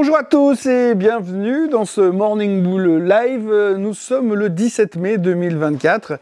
Bonjour à tous et bienvenue dans ce Morning Bull Live. Nous sommes le 17 mai 2024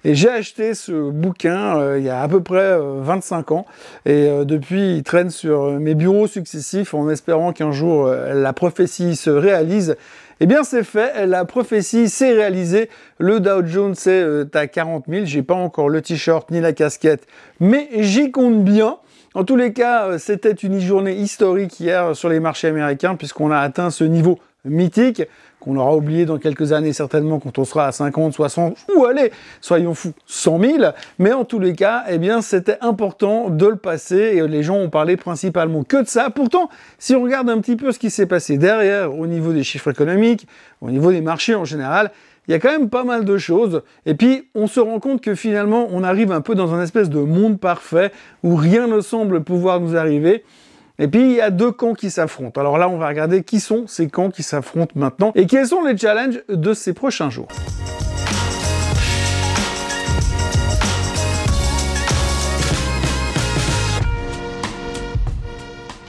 et j'ai acheté ce bouquin il y a à peu près 25 ans et depuis il traîne sur mes bureaux successifs en espérant qu'un jour la prophétie se réalise. Eh bien c'est fait, la prophétie s'est réalisée, le Dow Jones est à 40 000, j'ai pas encore le t-shirt ni la casquette, mais j'y compte bien. En tous les cas, c'était une journée historique hier sur les marchés américains puisqu'on a atteint ce niveau mythique qu'on aura oublié dans quelques années certainement quand on sera à 50, 60 ou allez, soyons fous, 100 000. Mais en tous les cas, eh bien, c'était important de le passer et les gens ont parlé principalement que de ça. Pourtant, si on regarde un petit peu ce qui s'est passé derrière au niveau des chiffres économiques, au niveau des marchés en général, il y a quand même pas mal de choses. Et puis, on se rend compte que finalement, on arrive un peu dans un espèce de monde parfait où rien ne semble pouvoir nous arriver. Et puis, il y a deux camps qui s'affrontent. Alors là, on va regarder qui sont ces camps qui s'affrontent maintenant et quels sont les challenges de ces prochains jours.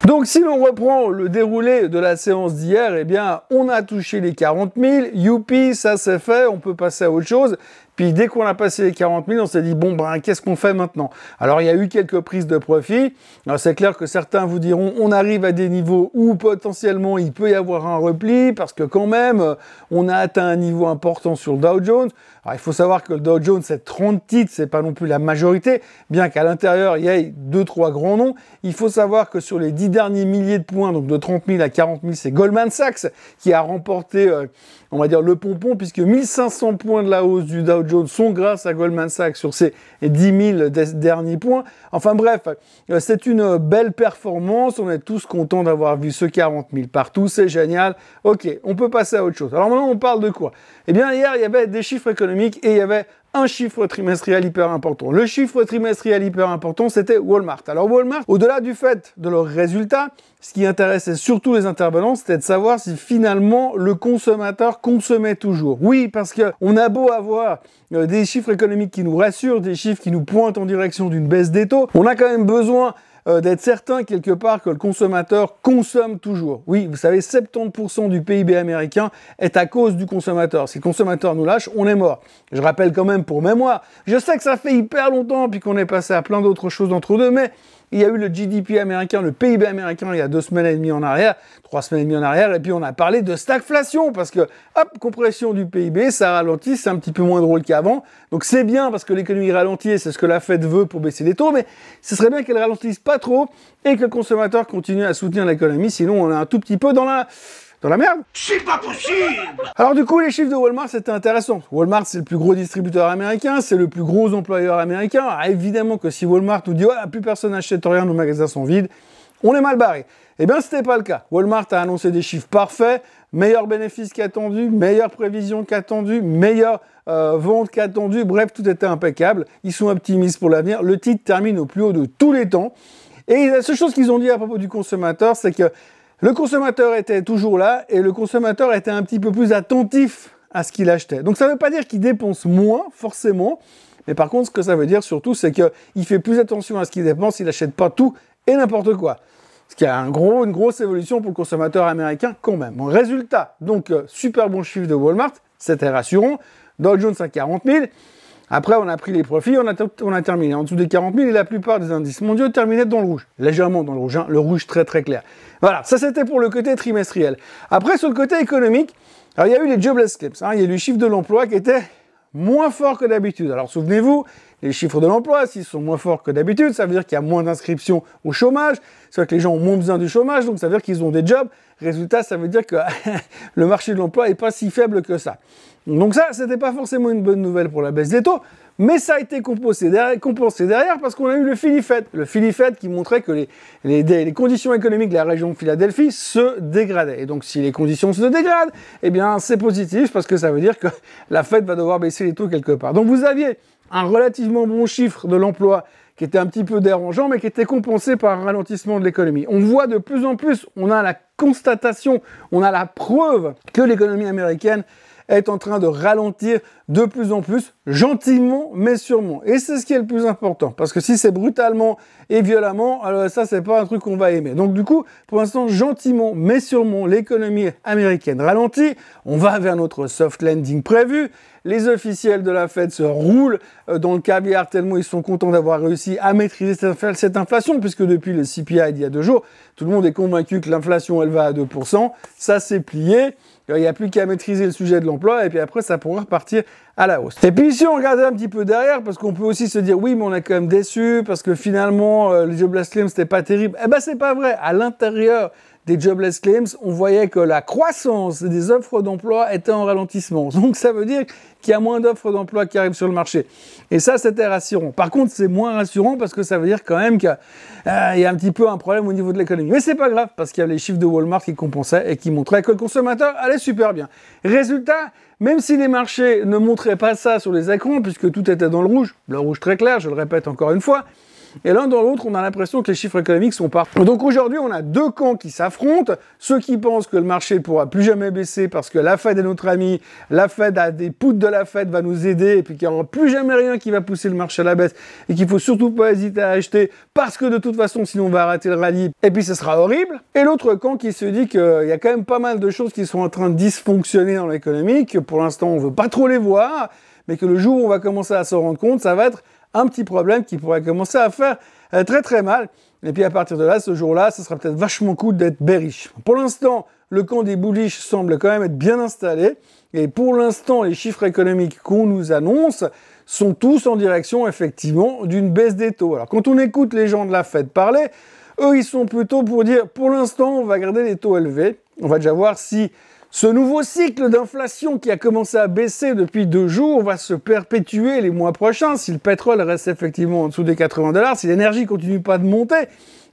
Donc, si l'on reprend le déroulé de la séance d'hier, eh bien, on a touché les 40 000. Youpi, ça c'est fait, on peut passer à autre chose. Puis, dès qu'on a passé les 40 000, on s'est dit, bon, ben, qu'est-ce qu'on fait maintenant? Alors, il y a eu quelques prises de profit. Alors, c'est clair que certains vous diront, on arrive à des niveaux où potentiellement il peut y avoir un repli, parce que quand même, on a atteint un niveau important sur le Dow Jones. Alors, il faut savoir que le Dow Jones, c'est 30 titres, c'est pas non plus la majorité, bien qu'à l'intérieur, il y ait 2-3 grands noms. Il faut savoir que sur les 10 derniers milliers de points, donc de 30 000 à 40 000, c'est Goldman Sachs qui a remporté, on va dire, le pompon, puisque 1500 points de la hausse du Dow Jones sont grâce à Goldman Sachs sur ces 10 000 derniers points. Enfin bref, c'est une belle performance. On est tous contents d'avoir vu ce 40 000 partout. C'est génial. Ok, on peut passer à autre chose. Alors maintenant, on parle de quoi? Eh bien, hier, il y avait des chiffres économiques et il y avait un chiffre trimestriel hyper important. Le chiffre trimestriel hyper important, c'était Walmart. Alors Walmart, au-delà du fait de leurs résultats, ce qui intéressait surtout les intervenants, c'était de savoir si finalement le consommateur consommait toujours. Oui, parce que on a beau avoir des chiffres économiques qui nous rassurent, des chiffres qui nous pointent en direction d'une baisse des taux, on a quand même besoin d'être certain quelque part que le consommateur consomme toujours. Oui, vous savez, 70% du PIB américain est à cause du consommateur. Si le consommateur nous lâche, on est mort. Je rappelle quand même pour mémoire, je sais que ça fait hyper longtemps puis qu'on est passé à plein d'autres choses entre deux, mais il y a eu le GDP américain, le PIB américain il y a 2 semaines et demie en arrière, 3 semaines et demie en arrière, et puis on a parlé de stagflation parce que, hop, compression du PIB, ça ralentit, c'est un petit peu moins drôle qu'avant. Donc c'est bien parce que l'économie ralentit et c'est ce que la Fed veut pour baisser les taux, mais ce serait bien qu'elle ralentisse pas trop et que le consommateur continue à soutenir l'économie, sinon on est un tout petit peu dans la merde. C'est pas possible! Alors du coup, les chiffres de Walmart, c'était intéressant. Walmart, c'est le plus gros distributeur américain, c'est le plus gros employeur américain. Alors, évidemment que si Walmart nous dit « Ouais, plus personne n'achète rien, nos magasins sont vides », on est mal barré. Eh bien, c'était pas le cas. Walmart a annoncé des chiffres parfaits, meilleurs bénéfices qu'attendus, meilleures prévisions qu'attendues, meilleures ventes qu'attendues. Bref, tout était impeccable. Ils sont optimistes pour l'avenir. Le titre termine au plus haut de tous les temps. Et la seule chose qu'ils ont dit à propos du consommateur, c'est que le consommateur était toujours là et le consommateur était un petit peu plus attentif à ce qu'il achetait. Donc ça ne veut pas dire qu'il dépense moins, forcément, mais par contre, ce que ça veut dire surtout, c'est qu'il fait plus attention à ce qu'il dépense, il n'achète pas tout et n'importe quoi. Ce qui a une grosse évolution pour le consommateur américain quand même. Bon, résultat, donc super bon chiffre de Walmart, c'était rassurant. Dow Jones à 40 000. Après, on a pris les profits, on a terminé en dessous des 40 000 et la plupart des indices mondiaux terminaient dans le rouge. Légèrement dans le rouge, hein, le rouge très très clair. Voilà, ça c'était pour le côté trimestriel. Après, sur le côté économique, alors, il y a eu les jobless claims, hein, il y a eu le chiffre de l'emploi qui était moins fort que d'habitude. Alors souvenez-vous, les chiffres de l'emploi, s'ils sont moins forts que d'habitude, ça veut dire qu'il y a moins d'inscriptions au chômage, ça veut dire que les gens ont moins besoin du chômage, donc ça veut dire qu'ils ont des jobs. Résultat, ça veut dire que le marché de l'emploi n'est pas si faible que ça. Donc ça, c'était pas forcément une bonne nouvelle pour la baisse des taux, mais ça a été compensé derrière parce qu'on a eu le Philly Fed. Le Philly Fed qui montrait que les conditions économiques de la région de Philadelphie se dégradaient. Et donc si les conditions se dégradent, eh bien c'est positif parce que ça veut dire que la Fed va devoir baisser les taux quelque part. Donc vous aviez un relativement bon chiffre de l'emploi qui était un petit peu dérangeant, mais qui était compensé par un ralentissement de l'économie. On voit de plus en plus, on a la constatation, on a la preuve que l'économie américaine est en train de ralentir de plus en plus, gentiment mais sûrement. Et c'est ce qui est le plus important, parce que si c'est brutalement et violemment, alors ça c'est pas un truc qu'on va aimer. Donc du coup, pour l'instant, gentiment mais sûrement, l'économie américaine ralentit, on va vers notre soft landing prévu, les officiels de la Fed se roulent dans le caviar tellement ils sont contents d'avoir réussi à maîtriser cette inflation, puisque depuis le CPI d'il y a 2 jours, tout le monde est convaincu que l'inflation elle va à 2%, ça c'est plié. Il n'y a plus qu'à maîtriser le sujet de l'emploi et puis après ça pourra repartir à la hausse. Et puis si on regardait un petit peu derrière, parce qu'on peut aussi se dire oui mais on est quand même déçu parce que finalement les jobless claims c'était pas terrible. Eh ben c'est pas vrai. À l'intérieur des jobless claims, on voyait que la croissance des offres d'emploi était en ralentissement. Donc ça veut dire qu'il y a moins d'offres d'emploi qui arrivent sur le marché. Et ça, c'était rassurant. Par contre, c'est moins rassurant parce que ça veut dire quand même qu'il y a un petit peu un problème au niveau de l'économie. Mais c'est pas grave parce qu'il y a les chiffres de Walmart qui compensaient et qui montraient que le consommateur allait super bien. Résultat, même si les marchés ne montraient pas ça sur les écrans, puisque tout était dans le rouge très clair, je le répète encore une fois, et l'un dans l'autre, on a l'impression que les chiffres économiques sont partout. Donc aujourd'hui, on a 2 camps qui s'affrontent. Ceux qui pensent que le marché ne pourra plus jamais baisser parce que la Fed est notre ami, la Fed a des poutres de la Fed va nous aider, et puis qu'il n'y aura plus jamais rien qui va pousser le marché à la baisse, et qu'il faut surtout pas hésiter à acheter, parce que de toute façon, sinon on va arrêter le rallye, et puis ce sera horrible. Et l'autre camp qui se dit qu'il y a quand même pas mal de choses qui sont en train de dysfonctionner dans l'économie, que pour l'instant on veut pas trop les voir, mais que le jour où on va commencer à s'en rendre compte, ça va être un petit problème qui pourrait commencer à faire très très mal. Et puis à partir de là, ce jour-là, ce sera peut-être vachement cool d'être bearish. Pour l'instant, le camp des bullish semble quand même être bien installé. Et pour l'instant, les chiffres économiques qu'on nous annonce sont tous en direction, effectivement, d'une baisse des taux. Alors quand on écoute les gens de la Fed parler, eux, ils sont plutôt pour dire, pour l'instant, on va garder les taux élevés. On va déjà voir si ce nouveau cycle d'inflation qui a commencé à baisser depuis 2 jours va se perpétuer les mois prochains, si le pétrole reste effectivement en dessous des 80 $, si l'énergie continue pas de monter,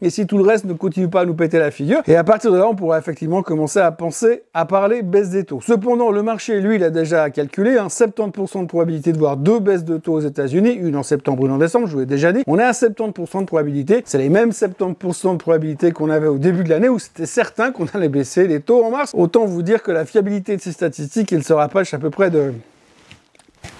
et si tout le reste ne continue pas à nous péter la figure. Et à partir de là, on pourra effectivement commencer à penser à parler baisse des taux. Cependant, le marché, lui, il a déjà calculé 70% de probabilité de voir 2 baisses de taux aux États-Unis, une en septembre, une en décembre, je vous l'ai déjà dit. On est à 70% de probabilité. C'est les mêmes 70% de probabilité qu'on avait au début de l'année où c'était certain qu'on allait baisser les taux en mars. Autant vous dire que la fiabilité de ces statistiques, il se rapproche à peu près de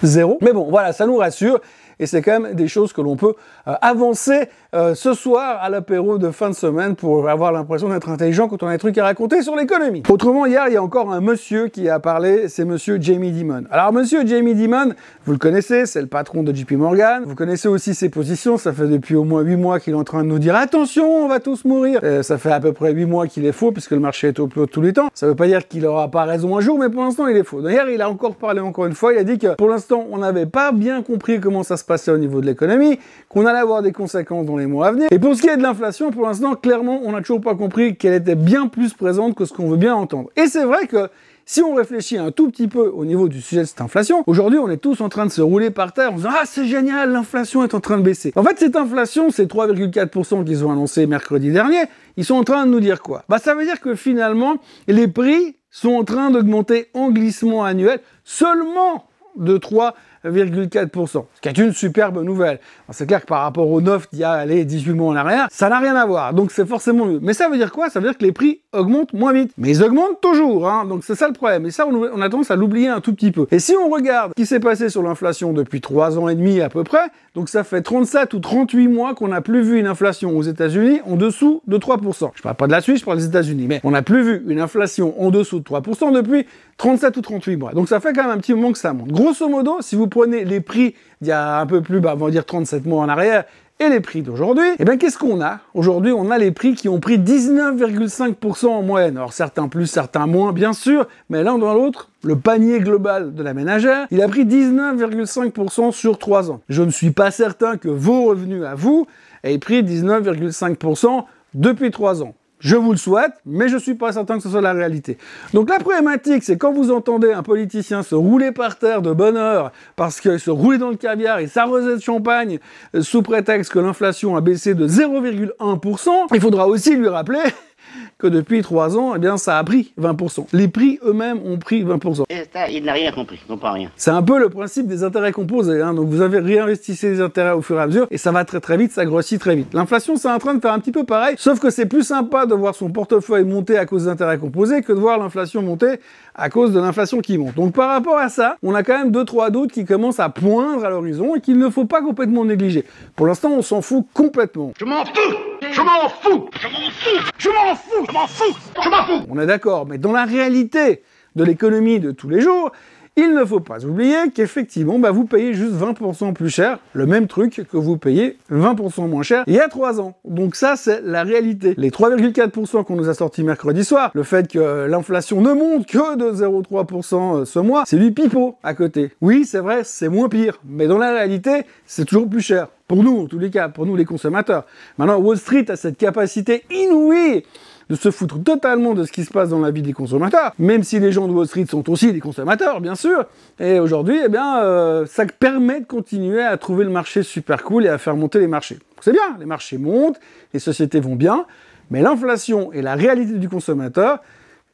0. Mais bon, voilà, ça nous rassure. Et c'est quand même des choses que l'on peut avancer ce soir à l'apéro de fin de semaine pour avoir l'impression d'être intelligent quand on a des trucs à raconter sur l'économie. Autrement, hier, il y a encore un monsieur qui a parlé, c'est monsieur Jamie Dimon. Alors, monsieur Jamie Dimon, vous le connaissez, c'est le patron de JP Morgan. Vous connaissez aussi ses positions, ça fait depuis au moins 8 mois qu'il est en train de nous dire « Attention, on va tous mourir !» Ça fait à peu près 8 mois qu'il est faux, puisque le marché est au plus haut de tous les temps. Ça veut pas dire qu'il aura pas raison un jour, mais pour l'instant, il est faux. D'ailleurs, il a encore parlé encore une fois, il a dit que pour l'instant, on n'avait pas bien compris comment ça se passait au niveau de l'économie, qu'on allait avoir des conséquences dans les mois à venir. Et pour ce qui est de l'inflation, pour l'instant, clairement, on n'a toujours pas compris qu'elle était bien plus présente que ce qu'on veut bien entendre. Et c'est vrai que si on réfléchit un tout petit peu au niveau du sujet de cette inflation, aujourd'hui, on est tous en train de se rouler par terre en disant « Ah, c'est génial, l'inflation est en train de baisser ». En fait, cette inflation, ces 3,4% qu'ils ont annoncé mercredi dernier, ils sont en train de nous dire quoi? Bah, ça veut dire que finalement, les prix sont en train d'augmenter en glissement annuel seulement de 3,4%, ce qui est une superbe nouvelle. C'est clair que par rapport aux 9 d'il y a 18 mois en arrière, ça n'a rien à voir, donc c'est forcément mieux. Mais ça veut dire quoi? Ça veut dire que les prix augmentent moins vite. Mais ils augmentent toujours, hein, donc c'est ça le problème. Et ça, on a tendance à l'oublier un tout petit peu. Et si on regarde ce qui s'est passé sur l'inflation depuis 3 ans et demi à peu près, donc ça fait 37 ou 38 mois qu'on n'a plus vu une inflation aux États-Unis en dessous de 3%. Je parle pas de la Suisse, je parle des États-Unis, mais on n'a plus vu une inflation en dessous de 3% depuis 37 ou 38 mois. Donc ça fait quand même un petit moment que ça monte. Grosso modo, si vous prenez les prix d'il y a un peu plus, on va dire 37 mois en arrière, et les prix d'aujourd'hui, eh bien qu'est-ce qu'on a? Aujourd'hui, on a les prix qui ont pris 19,5% en moyenne. Alors certains plus, certains moins, bien sûr, mais l'un dans l'autre, le panier global de la ménagère, il a pris 19,5% sur 3 ans. Je ne suis pas certain que vos revenus à vous aient pris 19,5% depuis 3 ans. Je vous le souhaite, mais je suis pas certain que ce soit la réalité. Donc la problématique, c'est quand vous entendez un politicien se rouler par terre de bonne heure, parce qu'il se roulait dans le caviar et s'arrosait de champagne, sous prétexte que l'inflation a baissé de 0,1%, il faudra aussi lui rappeler que depuis 3 ans, eh bien, ça a pris 20%. Les prix eux-mêmes ont pris 20%. Et ça, il n'a rien compris, il comprend rien. C'est un peu le principe des intérêts composés, hein. Donc vous avez réinvestissé les intérêts au fur et à mesure, et ça va très très vite, ça grossit très vite. L'inflation, c'est en train de faire un petit peu pareil, sauf que c'est plus sympa de voir son portefeuille monter à cause des intérêts composés que de voir l'inflation monter à cause de l'inflation qui monte. Donc par rapport à ça, on a quand même 2-3 doutes qui commencent à poindre à l'horizon et qu'il ne faut pas complètement négliger. Pour l'instant, on s'en fout complètement. Je m'en fous. Je m'en fous. Je m'en fous. Je m'en fous. Je m'en fous. Je m'en fous. On est d'accord, mais dans la réalité de l'économie de tous les jours, il ne faut pas oublier qu'effectivement, vous payez juste 20% plus cher le même truc que vous payez 20% moins cher il y a 3 ans. Donc ça, c'est la réalité. Les 3,4% qu'on nous a sortis mercredi soir, le fait que l'inflation ne monte que de 0,3% ce mois, c'est du pipeau à côté. Oui, c'est vrai, c'est moins pire, mais dans la réalité, c'est toujours plus cher. Pour nous, en tous les cas, pour nous les consommateurs. Maintenant, Wall Street a cette capacité inouïe de se foutre totalement de ce qui se passe dans la vie des consommateurs, même si les gens de Wall Street sont aussi des consommateurs, bien sûr. Et aujourd'hui, eh bien, ça permet de continuer à trouver le marché super cool et à faire monter les marchés. C'est bien, les marchés montent, les sociétés vont bien, mais l'inflation et la réalité du consommateur,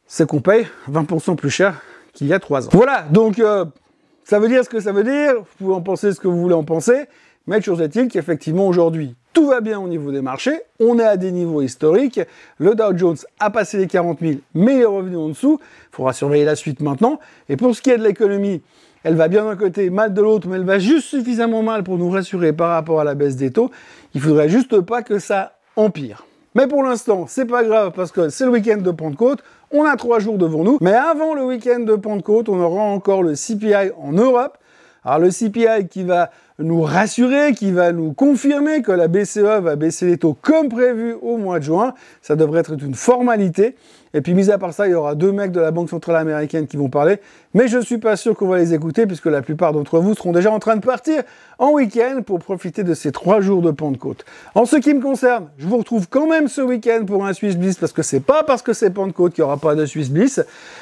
c'est qu'on paye 20% plus cher qu'il y a 3 ans. Voilà, donc ça veut dire ce que ça veut dire, vous pouvez en penser ce que vous voulez en penser, mais toujours est-il qu'effectivement aujourd'hui, tout va bien au niveau des marchés, on est à des niveaux historiques, le Dow Jones a passé les 40 000, mais il est revenu en dessous, il faudra surveiller la suite maintenant, et pour ce qui est de l'économie, elle va bien d'un côté, mal de l'autre, mais elle va juste suffisamment mal pour nous rassurer par rapport à la baisse des taux, il faudrait juste pas que ça empire. Mais pour l'instant, c'est pas grave, parce que c'est le week-end de Pentecôte, on a 3 jours devant nous, mais avant le week-end de Pentecôte, on aura encore le CPI en Europe. Alors le CPI qui va nous rassurer, qui va nous confirmer que la BCE va baisser les taux comme prévu au mois de juin, ça devrait être une formalité. Et puis mis à part ça, il y aura 2 mecs de la Banque Centrale Américaine qui vont parler, mais je suis pas sûr qu'on va les écouter puisque la plupart d'entre vous seront déjà en train de partir en week-end pour profiter de ces 3 jours de Pentecôte. En ce qui me concerne, je vous retrouve quand même ce week-end pour un Swiss Bliss parce que c'est pas parce que c'est Pentecôte qu'il n'y aura pas de Swiss Bliss.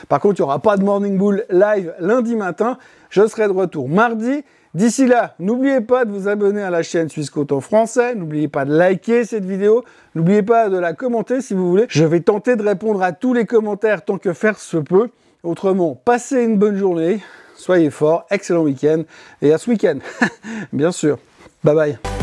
Par contre, il n'y aura pas de Morning Bull live lundi matin. Je serai de retour mardi. D'ici là, n'oubliez pas de vous abonner à la chaîne Swissquote en français, n'oubliez pas de liker cette vidéo, n'oubliez pas de la commenter si vous voulez. Je vais tenter de répondre à tous les commentaires tant que faire se peut. Autrement, passez une bonne journée, soyez forts, excellent week-end, et à ce week-end, bien sûr. Bye bye.